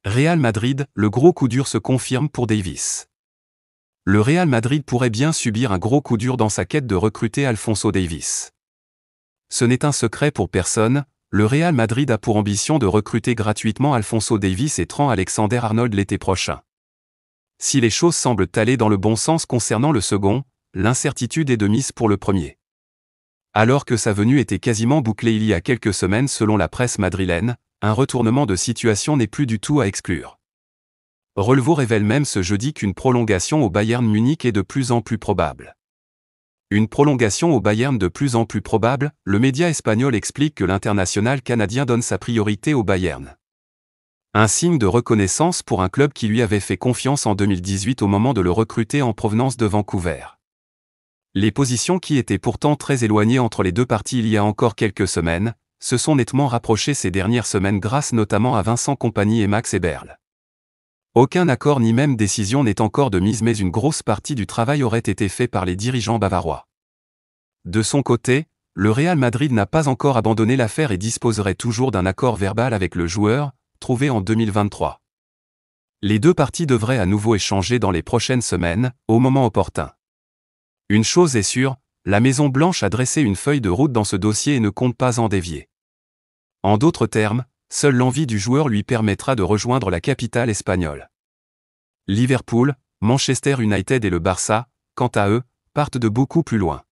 Real Madrid, le gros coup dur se confirme pour Davies. Le Real Madrid pourrait bien subir un gros coup dur dans sa quête de recruter Alphonso Davies. Ce n'est un secret pour personne, le Real Madrid a pour ambition de recruter gratuitement Alphonso Davies et Trent Alexander-Arnold l'été prochain. Si les choses semblent aller dans le bon sens concernant le second, l'incertitude est de mise pour le premier. Alors que sa venue était quasiment bouclée il y a quelques semaines selon la presse madrilène, un retournement de situation n'est plus du tout à exclure. Relevo révèle même ce jeudi qu'une prolongation au Bayern Munich est de plus en plus probable. Une prolongation au Bayern de plus en plus probable, le média espagnol explique que l'international canadien donne sa priorité au Bayern. Un signe de reconnaissance pour un club qui lui avait fait confiance en 2018 au moment de le recruter en provenance de Vancouver. Les positions qui étaient pourtant très éloignées entre les deux parties il y a encore quelques semaines, se sont nettement rapprochées ces dernières semaines grâce notamment à Vincent Kompany et Max Eberl. Aucun accord ni même décision n'est encore de mise mais une grosse partie du travail aurait été fait par les dirigeants bavarois. De son côté, le Real Madrid n'a pas encore abandonné l'affaire et disposerait toujours d'un accord verbal avec le joueur, trouvé en 2023. Les deux parties devraient à nouveau échanger dans les prochaines semaines, au moment opportun. Une chose est sûre, la Maison-Blanche a dressé une feuille de route dans ce dossier et ne compte pas en dévier. En d'autres termes, seule l'envie du joueur lui permettra de rejoindre la capitale espagnole. Liverpool, Manchester United et le Barça, quant à eux, partent de beaucoup plus loin.